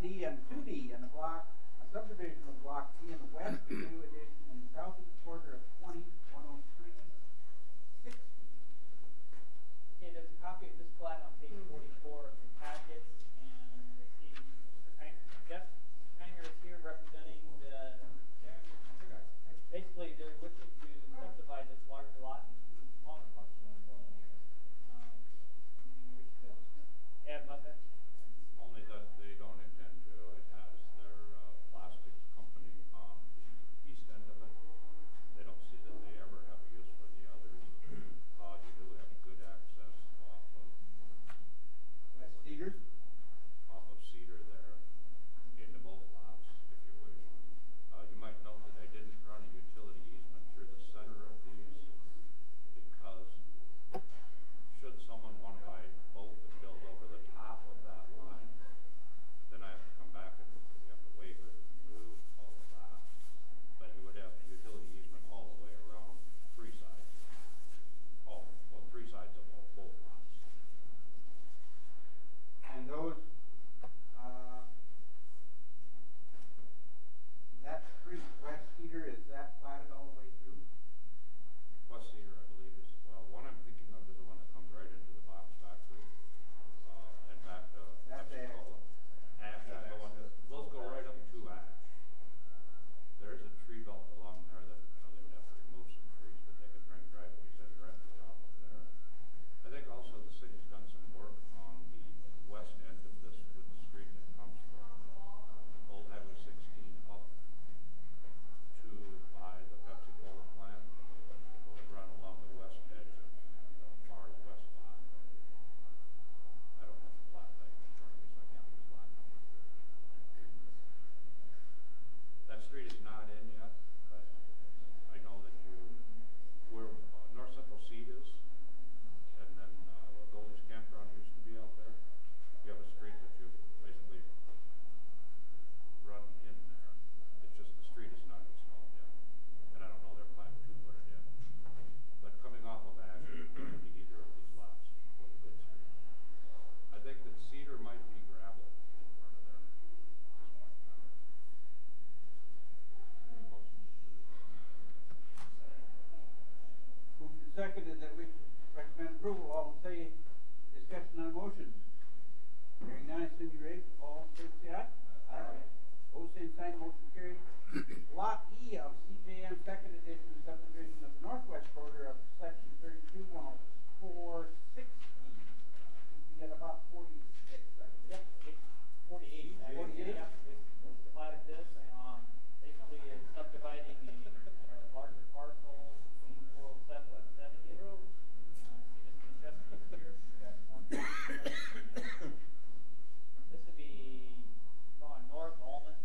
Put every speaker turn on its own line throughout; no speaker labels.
1D and 2D in the block, a subdivision of Block D in the west, a new addition in the southeast quarter of 20-103-60.
Okay, there's a copy of this plat on page 44 of the packet, and let's see, Mr. Kanger, Jeff Kanger is here representing the, basically they're looking to subdivide this larger lot into two smaller parcels. So, anything we should add about that?
Only that they don't intend to. It has their plastics company on the east end of it. They don't see that they ever have a use for the others. You do have good access off of
Cedar.
off of Cedar there into both lots, if you wish. You might note that I didn't run a utility easement through the center of these because should someone want to buy both and build over the top of that line, then I have to come back and we have to waive it through all of that. But you would have utility easement all the way around three sides. Three sides of both lots.
And those, that street, West Cedar, is that platted all the way through?
West Cedar, I believe, is, well, one I'm thinking of is the one that comes right into the box factory, and back to
That's
Pepsi-Cola. Ash,
That's
that one, those go right up to Ash. There's a tree belt along there that, they would have to remove some trees, but they could bring driveways in directly off of there. I think also the city's done some work on the west end of this with the street that comes from Old Highway 16 up to by the Pepsi-Cola plant. It would run along the west edge of the far west lot. I don't have the plat that in front of me, so I can't give you lot number. That street is not in yet, but I know that where North Central Seed is, and then where Goldie's Campground used to be out there, you have a street that you basically run in there. It's just the street is not installed yet, and I don't know their plan to put it in. But coming off of Ash, it would be either of these lots for the good street. I think that Cedar might be gravel in front of there at this point in time.
Moved and seconded that we recommend approval. All in say, discussion on the motion. Hearing none, Cindy Ray, all in favor say aye. Aye. Opposed, same sign, motion carried. Lot E of CJM second edition subdivision of the northwest quarter of section 32-104-60. We got about 46, I think.
Yep, it's 48.
48?
Yep, it's platted this, basically it's subdividing a larger parcel between 407 and 70 Road. See Mr. Chesky here, we got one. This would be going north Almond,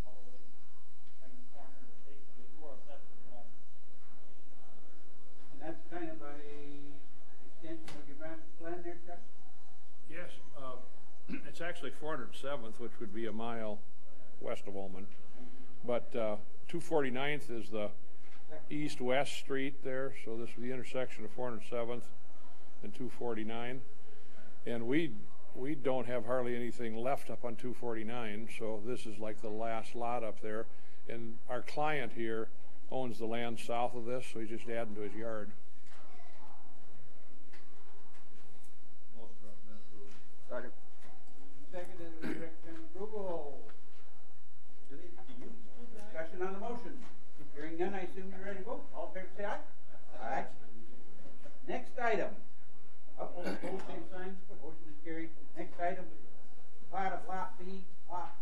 all the way from the corner, basically 407 to Almond.
And that's kind of a extension of your master plan there, Chuck?
Yes, it's actually 407th, which would be a mile west of Ullman. But 249th is the east-west street there, so this is the intersection of 407th and 249. And we don't have hardly anything left up on 249, so this is like the last lot up there. And our client here owns the land south of this, so he's just adding to his yard.
Most recommend approval.
Second.
Seconded that we recommend approval. Discussion on the motion. Hearing none, I assume you're ready to vote. All in favor say aye. Aye. Next item. Opposed, same sign. Motion is carried. Next item. Plat of Lot B, Block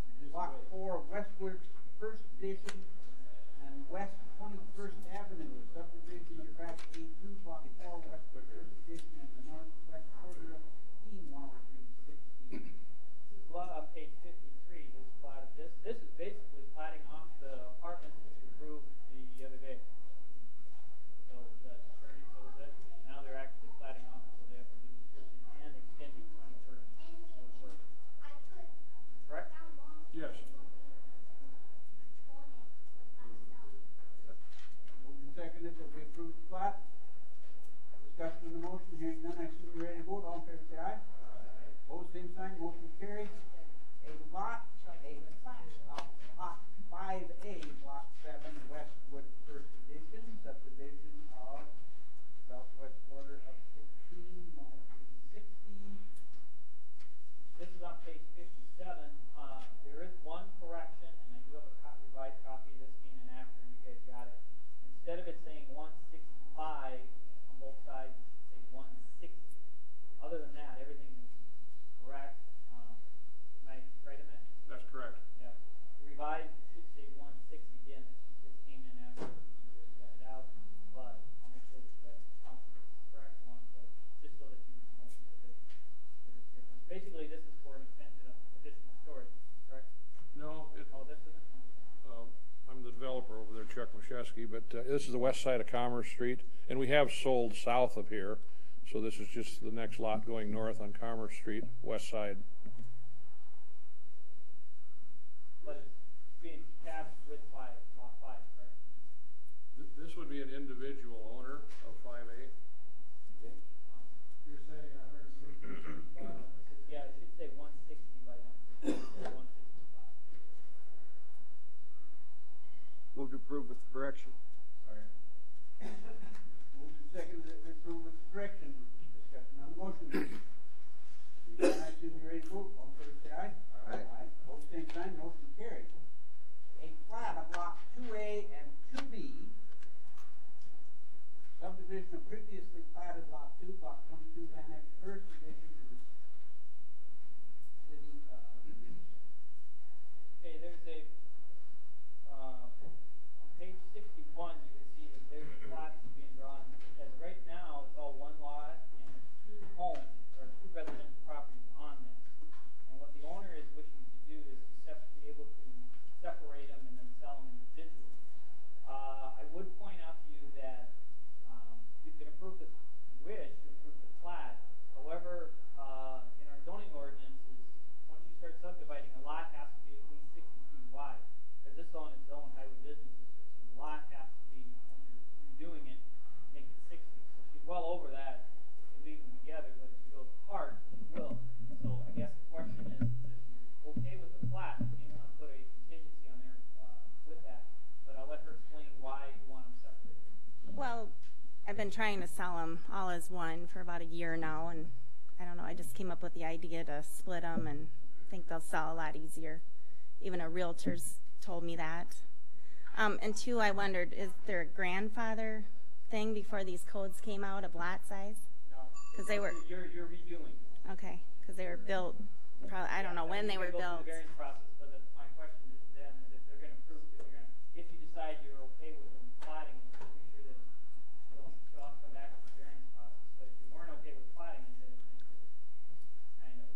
4, Westwood First Edition and West 21st Avenue. Subdivision of tract A2, Block 4, Westwood First Edition and the northwest quarter of 103-60.
This is lot on page 53, this plat of this. This is basically platting off the apartments that we approved the other day. So the attorney shows it. Now they're actually platting off, so they have a legal description and extending 21st. Correct?
Yes. Tomaszewski, but this is the west side of Commerce Street, and we have sold south of here, so this is just the next lot going north on Commerce Street, west side.
But it's being tabbed with lot 5, correct?
This would be an individual owner of 5A.
You're saying 160.
Yeah, it should say 160 by 160, 165.
Move to approve with correction.
Moved and seconded that we approve with correction. Discussion on the motion. Hearing none, I assume you're ready to vote. All in favor, say aye.
Aye.
Opposed, same sign. Motion carried. A plat of lot 2A and 2B, subdivision of previously platted lot 2, block 22, annex first division to the city of.
Okay, there's a, on page 61, you can see that there's a plot being drawn, because right now, it's all one lot, and there's 2 homes, or 2 residential properties on this. And what the owner is wishing to do is to be able to separate them and then sell them individually. I would point out to you that, you can approve the wish, you approve the plat. However, in our zoning ordinances, once you start subdividing, a lot has to be at least 60 feet wide. Because this is on its own highway business district, so the lot has to be, when you're doing it, make it 60. So if you're well over that, you leave them together, but if you go apart, you will. So I guess the question is, if you're okay with the plat, you want to put a contingency on there with that. But I'll let her explain why you want them separated.
Well, I've been trying to sell them all as one for about a year now, and I don't know, I just came up with the idea to split them and think they'll sell a lot easier. Even a realtor's told me that. And 2, I wondered, is there a grandfather thing before these codes came out of lot size?
No.
'Cause they were-
You're redoing.
Okay, because they were built, probably, I don't know when they were
Go
built.
through the variance process, but that's my question is then, if they're going to prove, if you decide you're okay with them plotting it, just make sure that you'll have to come back to the variance process. But if you weren't okay with plotting it, then I think it's kind of, you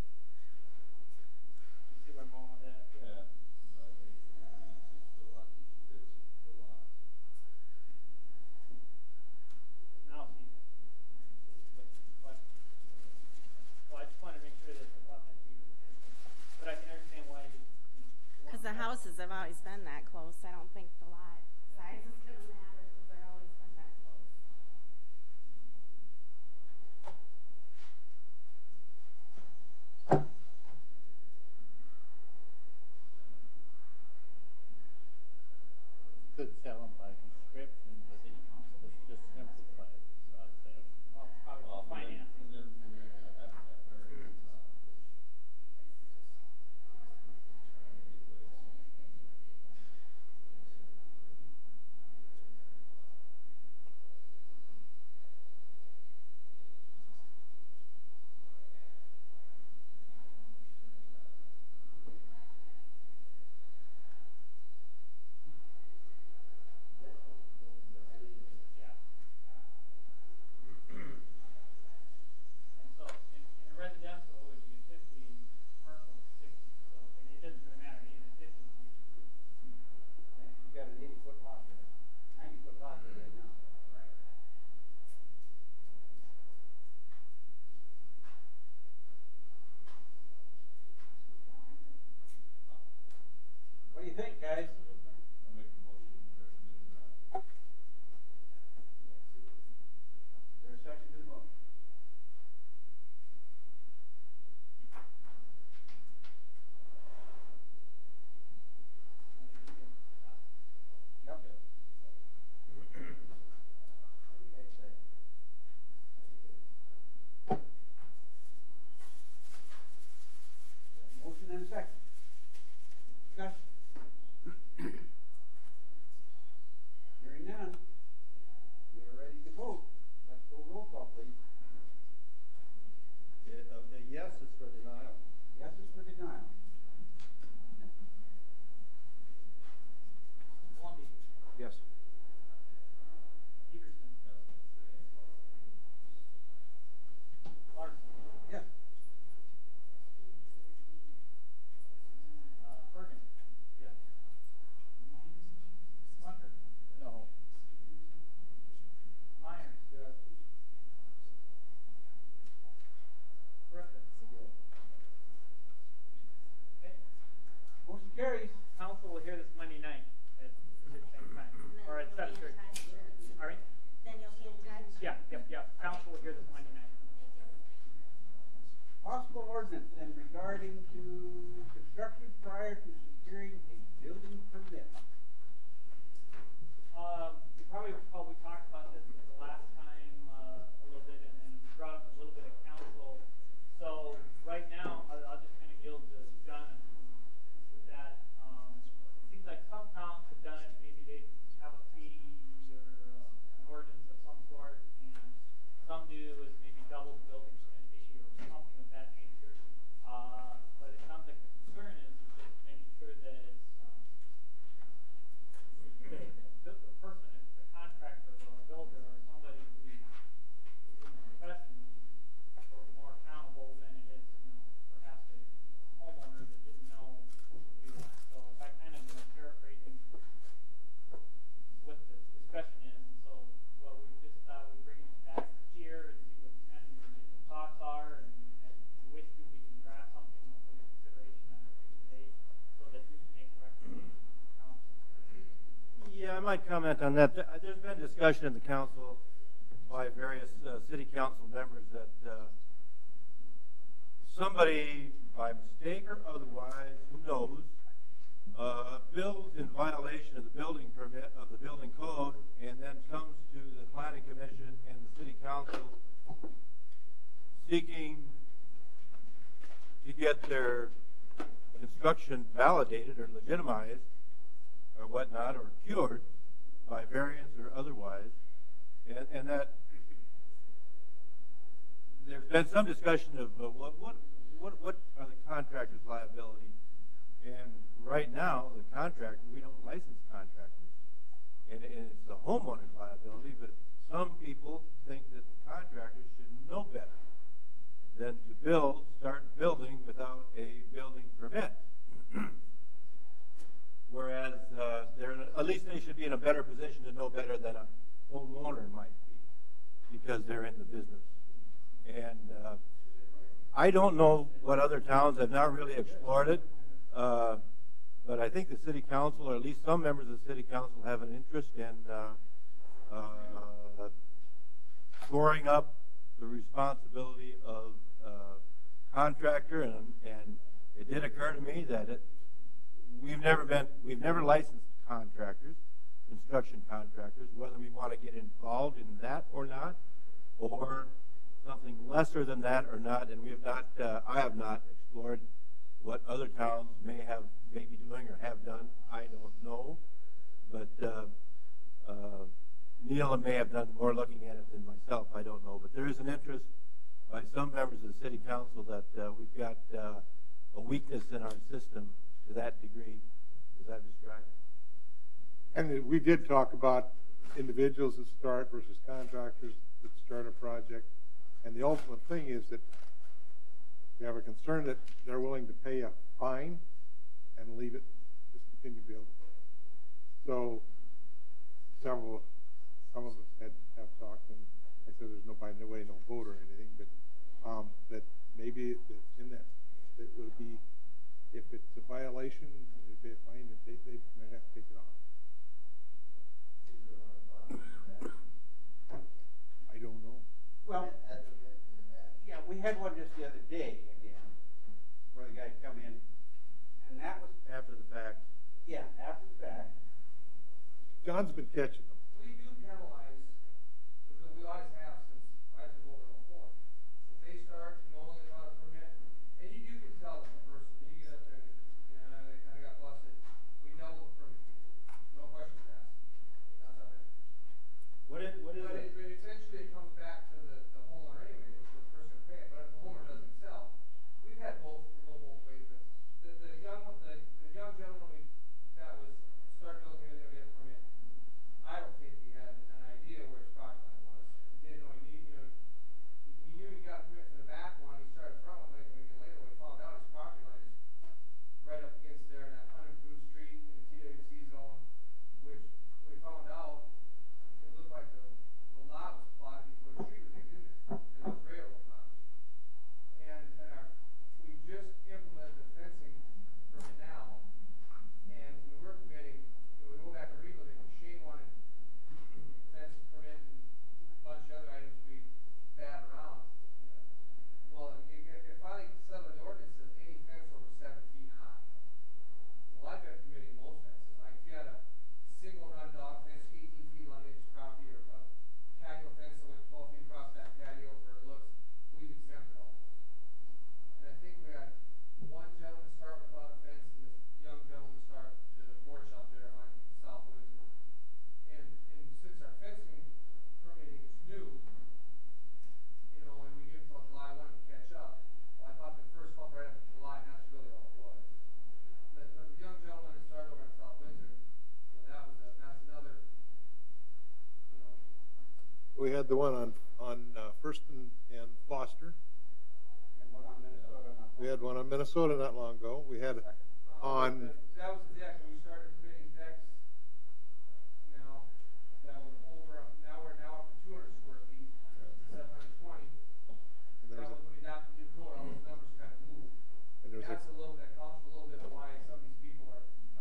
see where I'm going with that? Now, see, this is what the question. Well, I just wanted to make sure that the lot that you were thinking. But I can understand why you want
Because the
that.
houses have always been that close. I don't think the lot size is going to matter because they've always been that close.
Could sell them by description, but it's just simplified the process.
Well, probably financing. Yeah. And so, in a residential, it would be 50, and commercial, 60, so, and it doesn't really matter, even at 50.
You got an 80-foot lot there, 90-foot lot there right now. What do you think, guys? Is there a second to the motion? Yep. Motion and a second. Discussion. carries.
Council will hear this Monday night at the same time, or at 7:30. All right?
Then you'll be in touch?
Yeah. Council will hear this Monday night.
Possible ordinance then regarding to construction prior to securing a building permit.
You probably recall we talked about this the last time a little bit, and then we brought up a little bit of council. So right now, I'll just kind of yield to John with that. It seems like some towns have done it. Maybe they have a fee or an ordinance of some sort, and some do is maybe double the building permit fee or something of that nature. But it sounds like the concern is just making sure that it's the person, the contractor or a builder or somebody who is in the profession is more accountable than it is, perhaps a homeowner that didn't know to do that. So that kind of paraphrasing what the discussion is. And so what we just thought we'd bring it back here and see what kind of your initial thoughts are, and which we can draft something for your consideration on today so that you can make recommendations to the council.
Yeah, I might comment on that. There's been discussion in the council by various city council members that somebody, by mistake or otherwise, who knows, builds in violation of the building permit of the building code, and then comes to the planning commission and the city council seeking to get their construction validated or legitimized or whatnot, or cured by variance or otherwise, and that there's been some discussion of what are the contractor's liability, and right now the contractor, we don't license contractors, and it's the homeowner's liability. But some people think that the contractor should know better than to start building without a building permit. Whereas at least they should be in a better position to know better than a homeowner might be, because they're in the business. And I don't know what other towns have not really explored it, but I think the city council, or at least some members of the city council, have an interest in scoring up the responsibility of contractor. And it did occur to me that we've never licensed contractors, construction contractors, whether we want to get involved in that or not, or something lesser than that or not. And we have not, I have not explored what other towns may be doing or have done. I don't know, but Neil may have done more looking at it than myself. I don't know, but there is an interest by some members of the city council that we've got a weakness in our system to that degree, as I've described.
And we did talk about individuals that start versus contractors that start a project. And the ultimate thing is that we have a concern that they're willing to pay a fine and leave it, just continue building. So some of us have talked, and I said there's no way, no vote or anything, but that maybe in that it would be, if it's a violation, they pay a fine, and they might have to take it off. I don't know.
Well, yeah, we had one just the other day again, where the guy come in, and that was
After the fact.
yeah, after the fact.
John's been catching them.
We do penalize, because we always have since I took over before. If they start knowing about a permit, and you can tell the person, you get up there and they kind of got busted, we double the permit. No questions asked. That's how it is.
What is
But essentially it comes back to the homeowner anyway, which the person pay it. But if the homeowner doesn't sell, we've had both, we go both ways. But the young gentleman that was started building, he was going to get a permit. I don't
had the one on First and Foster.
And one on Minnesota, not
We had one on Minnesota not long ago. We had on,
That was the deck, when we started permitting decks, now, that was over, now we're up to 200 square feet, 720.
and there
That
was
was when we adopted the new code, all those numbers kind of moved.
and there was
That's a little, that counts a little bit of why some of these people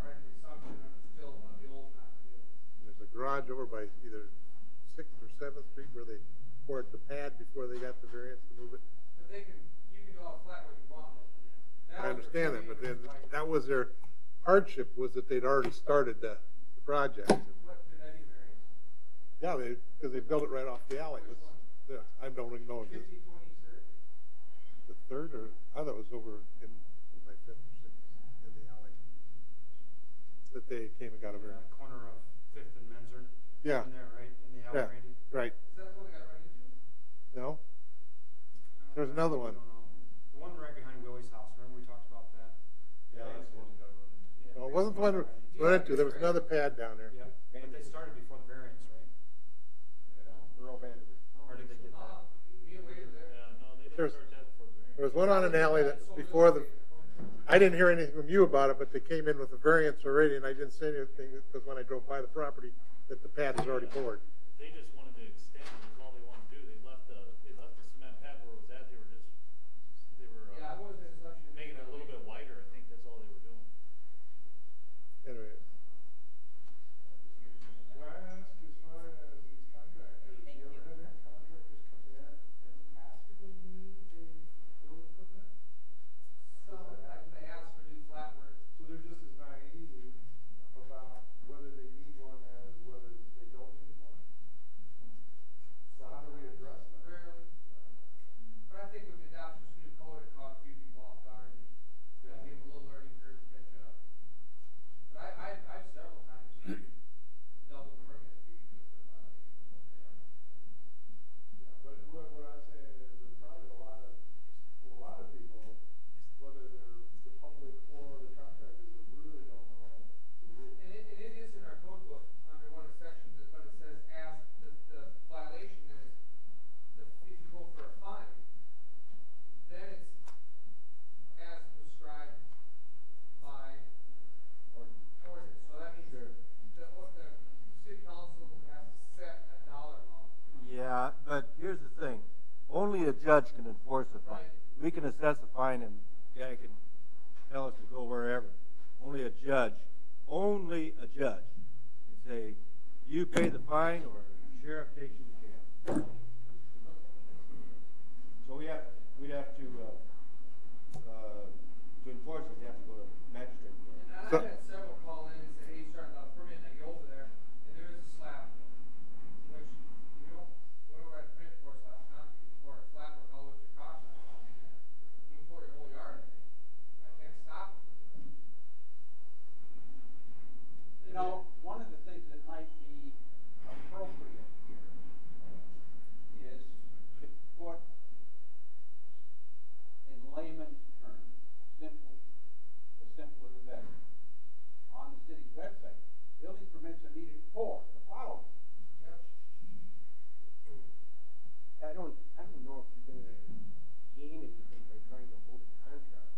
are in the assumption of still on the old, not the new.
there's a garage over by either 6th or 7th Street where they poured the pad before they got the variance to move it.
But you can go out flat where you want.
I understand that, but then that was their hardship, was that they'd already started the project.
What did that even variance?
Yeah, because they built it right off the alley. It was, yeah, I don't even know if it's
50, 20, 30?
the third or, I thought it was over in my 5th or 6th in the alley. That they came and got a variance.
Corner of 5th and Menzer.
Yeah.
In there, right? In the alley,
Yeah,
Randy?
right.
Is that the one they got run into?
No? There's another one.
I don't know. The one right behind Willie's house. Remember we talked about that?
Yeah, that's the one that got run into.
No, it wasn't the one we went into. There was another pad down there.
Yeah. But they started before the variance, right?
Earl Vanderbilt.
Or did they get that?
Me and Wade are there.
Yeah, no, they didn't
There's-
start that before the variance.
There was one on an alley that before the, I didn't hear anything from you about it, but they came in with a variance already, and I didn't say anything because when I drove by the property, that the pad was already poured.
They just wanted to extend it, is all they wanted to do. They left the cement pad where it was at. They were
Yeah, I was in assumption.
making it a little bit wider. I think that's all they were doing.
Anyway, can I ask as far as these contractors,
Thank
you ever
you.
had any contractors come in and ask if they need a building permit?
So, they asked for new flat work.
So they're just as naive about whether they need one as whether they don't need one? So how do we address that?
Rarely. But I think with the adoption of this new code, it caught a few people off guard and gave them a little learning curve to catch up. But I've several times doubled the permit fee for violation.
Yeah, but what I'm saying is there's probably a lot of people, whether they're the public or the contractors, that really don't know the rules.
And it is in our code book under one of the sections, but it says as the violation is, if you go for a fine, then it's as prescribed by ordinance. So that means the city council has to set a dollar amount.
Yeah, but here's the thing. Only a judge can enforce a fine. We can assess a fine and the guy can tell us to go wherever. Only a judge can say, you pay the fine or the sheriff takes you to jail. So we'd have to enforce it, we have to go to magistrate court.
And I've had several call in and say, hey, you started out a permit, and I go over there, and there is a slab, which, we don't have a permit for a slab, concrete, for a flat work all the way to the cost. You can pour your whole yard in it. I can't stop it.
You know, one of the things that might be appropriate here is to put, in layman's terms, the simpler the better, on the city's website. Building permits are needed for the following.
I don't know if you're gonna gain anything by trying to hold a contract.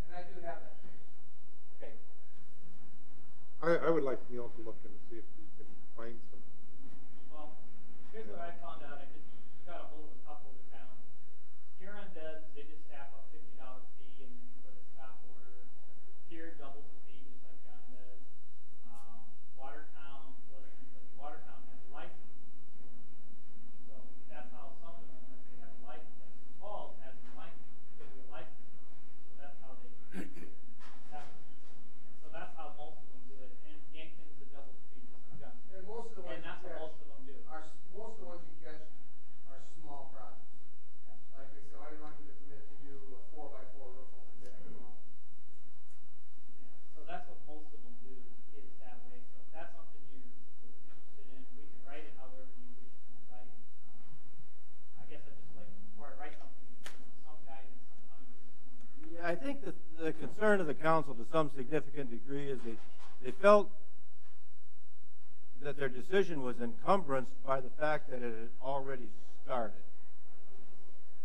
And I do have that.
Okay.
I would like Neil to look and see if he can find some.
Well, here's what I found out. I just got a hold of a couple of the towns. Huron does, they just tap a $50 fee and for the stop order. Here doubles the fee, just like John does. Watertown has a license. So that's how some of them, if they have a license, like Paul has a license, because of a license. So that's how they have it. So that's how most of them do it. And Yankton's a double fee, just like John.
And most of the ones
And that's
you
what
catch
most of them do.
most of the ones you catch are small projects. Like they say, I didn't want you to permit to do a 4x4 roof on the deck, you know?
So that's what most of them do, is that way. So if that's something you're interested in, we can write it however you wish to write it. I guess I just like, before I write something, some guidance on how you.
Yeah, I think that the concern of the council to some significant degree is they felt that their decision was encumbranced by the fact that it had already started.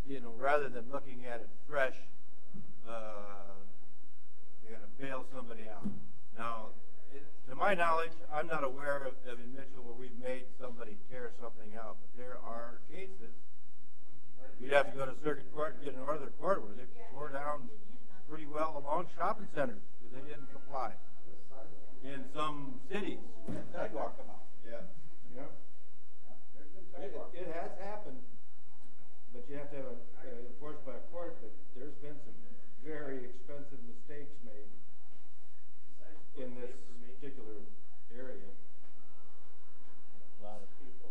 You know, rather than looking at it fresh, you're going to bail somebody out. Now, to my knowledge, I'm not aware of in Mitchell where we've made somebody tear something out, but there are cases. You'd have to go to circuit court and get an order of court where they tore down pretty well along shopping centers because they didn't comply. In some cities.
Sidewalk come out.
Yeah. Yeah. It has happened, but you have to have it enforced by a court, but there's been some very expensive mistakes made in this particular area.
A lot of people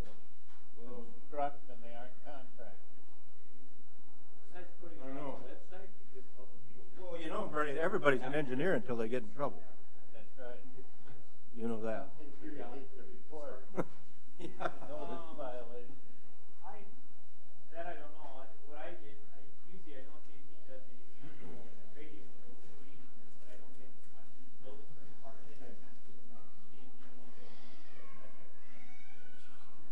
construct and they aren't contractors.
I know. Well, you know, Bernie, everybody's an engineer until they get in trouble.
That's right.
You know that.
You need to report.
Yeah.
Notice violation.
I don't know. What I did, usually I don't see the annual radio meeting, but I don't get much building permit part of it. I kind of see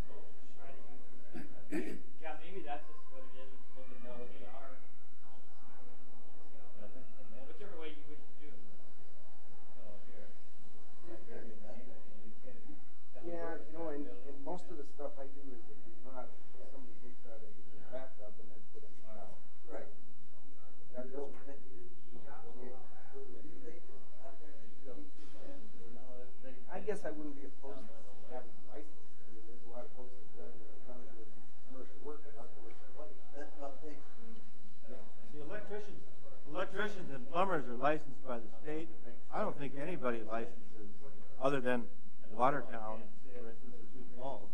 so try to use that. Yeah, maybe that's just what it is. It's a little bit more PR. Whichever way you wish to do.
Yeah, you know, and most of the stuff I do is a remodel. Somebody takes out a bathtub and then put it in the house. Right. That doesn't I guess I wouldn't be opposed to having a license. I mean, there's a lot of folks that run around with commercial work without commercial license. That's what they.
See, electricians and plumbers are licensed by the state. I don't think anybody licenses other than Watertown, for instance, or Sioux Falls.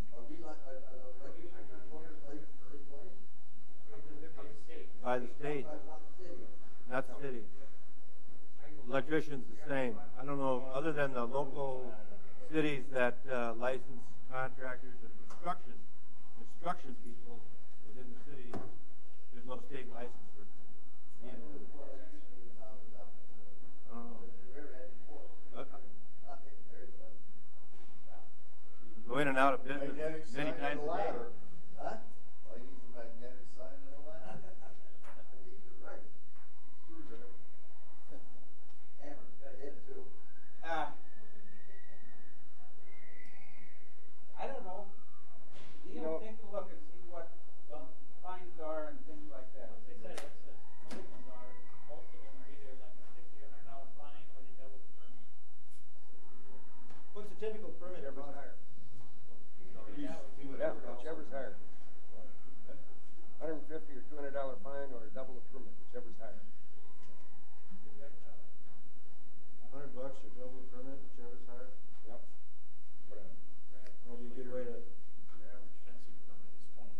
By the state, not the city. Electricians the same. I don't know, other than the local cities that license contractors or construction people within the city, there's no state license for being go in and out of business many times a day.
Huh? Well, you use the magnetic sign and all that? Right. Screwdriver. Hammer, got a head too.
I don't know. You know, take a look and see what fines are and things like that.
They said most of them are either like a $60 or $100 fine or they double the permit.
What's the typical permit?
Whichever's higher. Yeah, whichever's higher. $150 or $200 fine or double the permit, whichever's higher.
$100 or double the permit, whichever's higher.
Yep. Whatever.
That'd be a good way to.
Your average fencing permit is $20.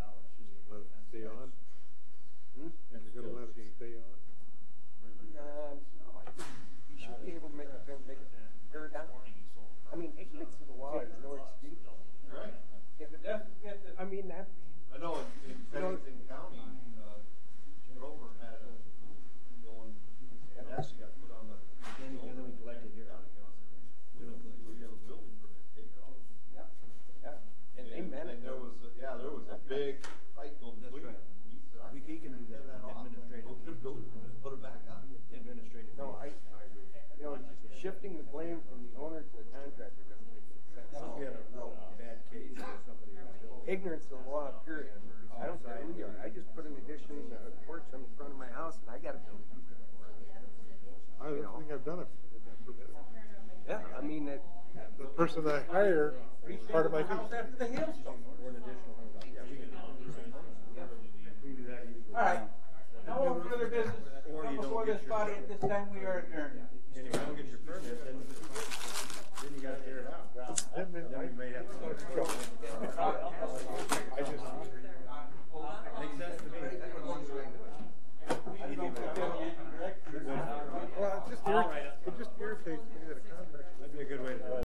Let it stay on?
Hmm?
And you're gonna let it stay on?
No, you should be able to make it tear it down. I mean, ignorance of the law is no excuse.
Right.
If it doesn't fit the
I mean, that.
I know in Pennington County, Grover had a going, and actually got put on the.
Then we collect it here.
We have a building permit taken off.
Yeah. And they meant it.
And there was a big fight going between them.
He can do that administratively.
Go to the building permit, put it back on.
Administrative.
No, I agree. You know, shifting the blame from the owner to the contractor doesn't make any sense.
Must be a real bad case or somebody who's still.
Ignorance of the law, period. I don't care who you are. I just put an addition, a porch in front of my house, and I got a building.
I don't think I've done it.
Yeah, I mean, that.
The person I hire, part of my fee.
house after the hailstorm.
Or an additional $100. Yeah, we can do that easily.
All right. No further business.
Or you don't
Before
get
this
your
body at this time, we are adjourned.
And if you don't get your permit, then you gotta tear it out. Then we may have to.
I just.
Makes sense to me.
I don't know if you have any direction.
Well, it's just irritating.